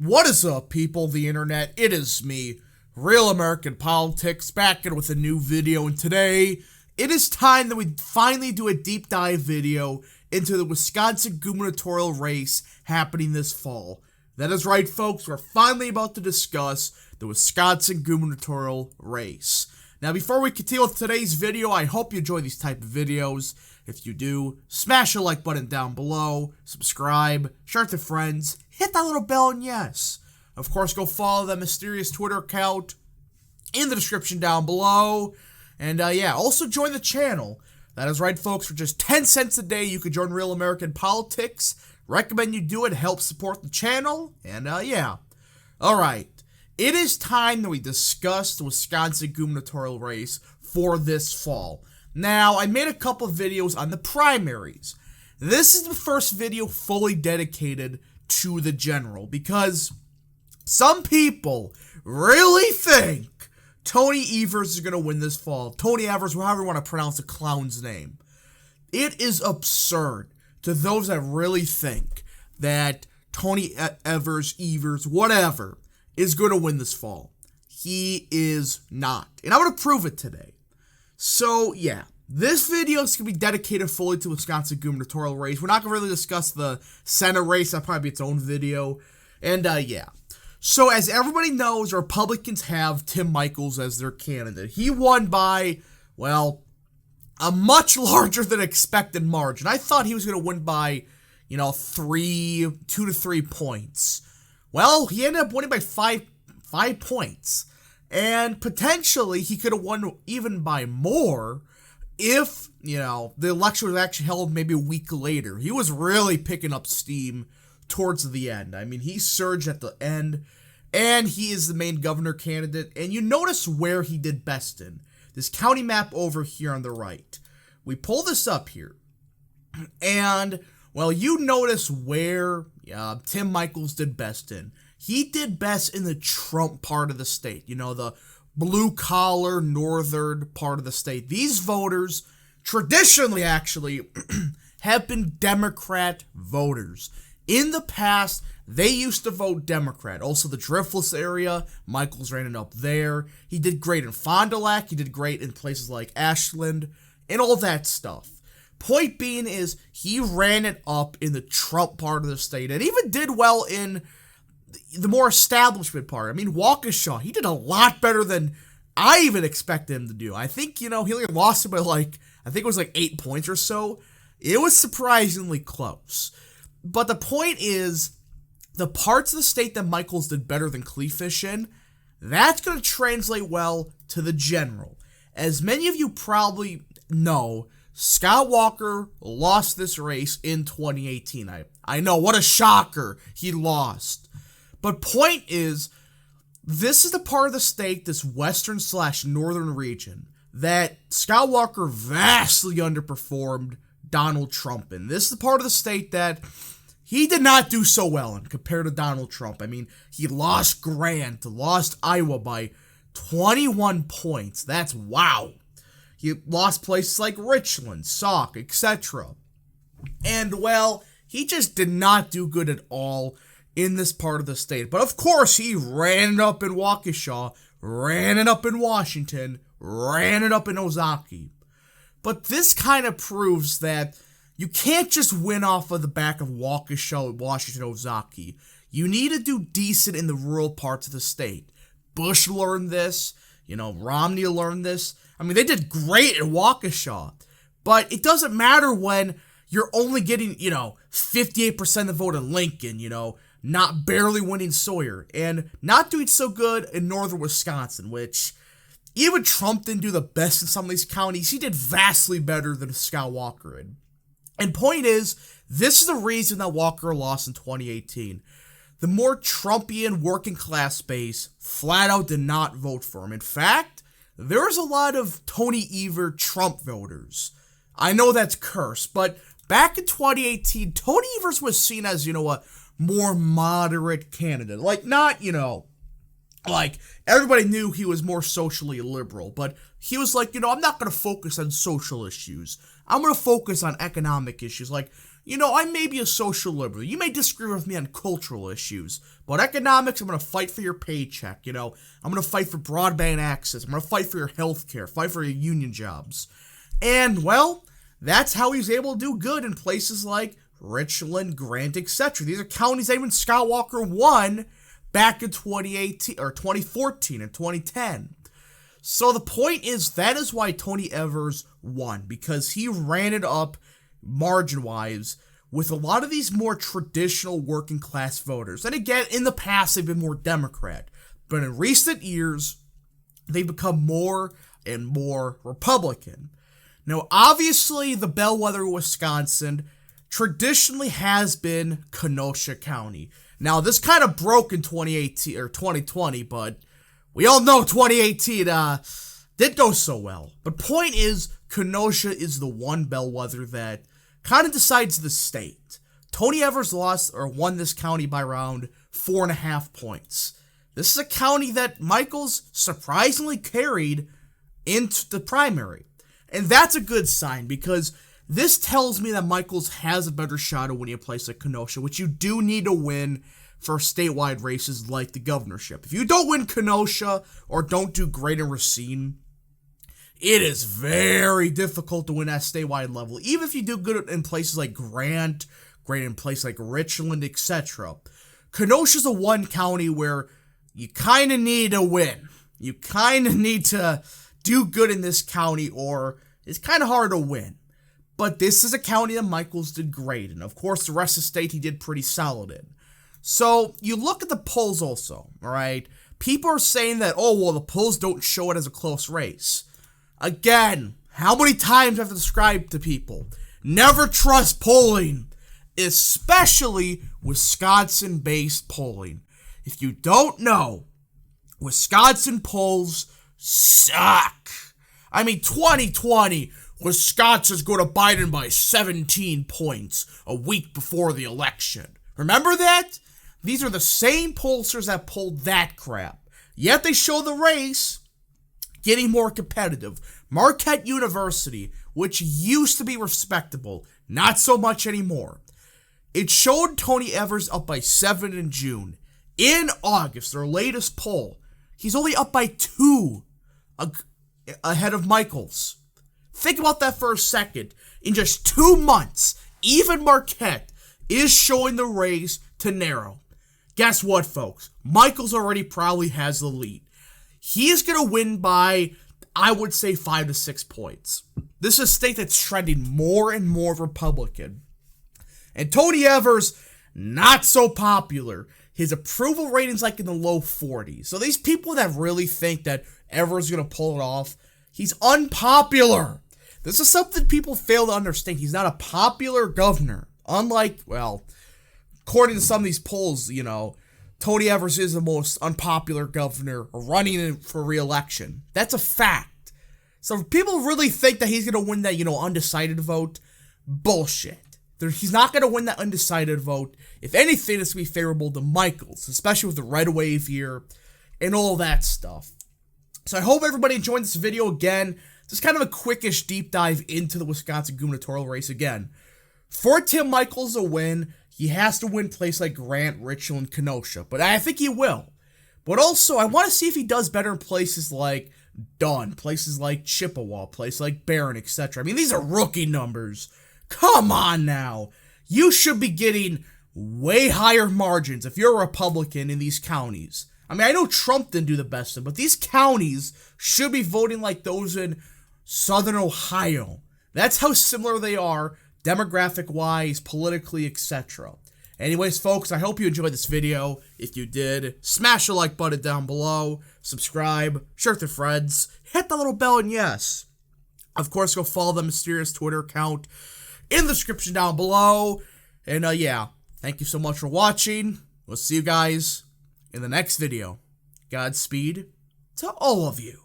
What is up, people of the internet? It is me, Real American Politics, back in with a new video, and today, it is time that we finally do a deep dive video into the Wisconsin gubernatorial race happening this fall. That is right, folks, we're finally about to discuss the Wisconsin gubernatorial race. Now, before we continue with today's video, I hope you enjoy these type of videos. If you do, smash the like button down below, subscribe, share it to friends, hit that little bell, and yes, of course, go follow that mysterious Twitter account in the description down below. And also join the channel. That is right, folks, for just 10 cents a day, you can join Real American Politics. Recommend you do it, help support the channel, and Alright, it is time that we discuss the Wisconsin gubernatorial race for this fall. Now, I made a couple videos on the primaries. This is the first video fully dedicated to the general, because some people really think Tony Evers is going to win this fall. Tony Evers, however you want to pronounce the clown's name. It is absurd to those that really think that Tony Evers, whatever, is going to win this fall. He is not. And I'm going to prove it today. So, yeah, this video is going to be dedicated fully to Wisconsin gubernatorial race. We're not going to really discuss the Senate race. That'll probably be its own video. And, So, as everybody knows, Republicans have Tim Michels as their candidate. He won by, well, a much larger than expected margin. I thought he was going to win by, 2 to 3 points. Well, he ended up winning by 5 points. And potentially, he could have won even by more if, the election was actually held maybe a week later. He was really picking up steam towards the end. I mean, he surged at the end, and he is the main governor candidate. And you notice where he did best in. This county map over here on the right. We pull this up here, and, well, you notice where Tim Michels did best in. He did best in the Trump part of the state, the blue-collar northern part of the state. These voters, traditionally, actually, have been Democrat voters. In the past, they used to vote Democrat. Also, the Driftless area, Michels ran it up there. He did great in Fond du Lac. He did great in places like Ashland and all that stuff. Point being is, he ran it up in the Trump part of the state and even did well in the more establishment part. I mean, Waukesha, he did a lot better than I even expected him to do. I think, he only lost it by I think it was 8 points or so. It was surprisingly close. But the point is, the parts of the state that Michels did better than Kleefisch in, that's going to translate well to the general. As many of you probably know, Scott Walker lost this race in 2018. I know, what a shocker, he lost. But point is, this is the part of the state, this western/northern region, that Scott Walker vastly underperformed Donald Trump in. This is the part of the state that he did not do so well in compared to Donald Trump. I mean, he lost Grant, lost Iowa by 21 points. That's wow. He lost places like Richland, Sauk, etc. And, well, he just did not do good at all in this part of the state. But, of course, he ran it up in Waukesha, ran it up in Washington, ran it up in Ozaukee. But this kind of proves that you can't just win off of the back of Waukesha, Washington, Ozaukee. You need to do decent in the rural parts of the state. Bush learned this. Romney learned this. I mean, they did great in Waukesha. But it doesn't matter when you're only getting, 58% of the vote in Lincoln, not barely winning Sawyer. And not doing so good in northern Wisconsin, which even Trump didn't do the best in some of these counties. He did vastly better than Scott Walker did. And point is, this is the reason that Walker lost in 2018. The more Trumpian working class base flat out did not vote for him. In fact, there's a lot of Tony Evers Trump voters. I know that's cursed, but back in 2018, Tony Evers was seen as, a more moderate candidate. Everybody knew he was more socially liberal, but he was I'm not going to focus on social issues. I'm going to focus on economic issues like I may be a social liberal. You may disagree with me on cultural issues, but economics, I'm going to fight for your paycheck, I'm going to fight for broadband access. I'm going to fight for your health care, fight for your union jobs. And, well, that's how he's able to do good in places like Richland, Grant, etc. These are counties that even Scott Walker won back in 2018 or 2014 and 2010. So the point is, that is why Tony Evers won, because he ran it up margin-wise with a lot of these more traditional working-class voters. And again, in the past, they've been more Democrat. But in recent years, they've become more and more Republican. Now, obviously, the bellwether of Wisconsin traditionally has been Kenosha County. Now, this kind of broke in 2018 or 2020, but we all know 2018 did go so well. But point is, Kenosha is the one bellwether that kind of decides the state. Tony Evers lost or won this county by around 4.5 points. This is a county that Michels surprisingly carried into the primary. And that's a good sign, because this tells me that Michels has a better shot of winning a place like Kenosha, which you do need to win for statewide races like the governorship. If you don't win Kenosha or don't do great in Racine, it is very difficult to win at statewide level. Even if you do good in places like Grant, great in places like Richland, etc. Kenosha's a one county where you kind of need to win. You kind of need to do good in this county, or it's kind of hard to win. But this is a county that Michels did great in. Of course, the rest of the state he did pretty solid in. So, you look at the polls also, alright? People are saying that, oh, well, the polls don't show it as a close race. Again, how many times I have to describe to people? Never trust polling, especially Wisconsin-based polling. If you don't know, Wisconsin polls suck. I mean, 2020, Wisconsin's going to Biden by 17 points a week before the election. Remember that? These are the same pollsters that pulled that crap. Yet they show the race getting more competitive. Marquette University, which used to be respectable, not so much anymore. It showed Tony Evers up by 7 in June. In August, their latest poll, he's only up by 2 ahead of Michels. Think about that for a second. In just 2 months, even Marquette is showing the race to narrow. Guess what, folks? Michels already probably has the lead. He is going to win by, I would say, 5 to 6 points. This is a state that's trending more and more Republican. And Tony Evers, not so popular. His approval rating's like in the low 40s. So these people that really think that Evers is going to pull it off, he's unpopular. This is something people fail to understand. He's not a popular governor. Unlike, well, according to some of these polls, Tony Evers is the most unpopular governor running for re-election. That's a fact. So if people really think that he's going to win that, undecided vote, bullshit. He's not going to win that undecided vote. If anything, it's going to be favorable to Michels, especially with the red wave here and all that stuff. So I hope everybody enjoyed this video again. Just kind of a quickish deep dive into the Wisconsin gubernatorial race again. For Tim Michels to win, he has to win places like Grant, Richland, Kenosha. But I think he will. But also, I want to see if he does better in places like Dunn, places like Chippewa, places like Barron, etc. I mean, these are rookie numbers. Come on now. You should be getting way higher margins if you're a Republican in these counties. I mean, I know Trump didn't do the best, but these counties should be voting like those in Southern Ohio. That's how similar they are, demographic-wise, politically, etc. Anyways, folks, I hope you enjoyed this video. If you did, smash the like button down below, subscribe, share with your friends, hit the little bell, and yes, of course, go follow the mysterious Twitter account in the description down below. And yeah, thank you so much for watching. We'll see you guys in the next video. Godspeed to all of you.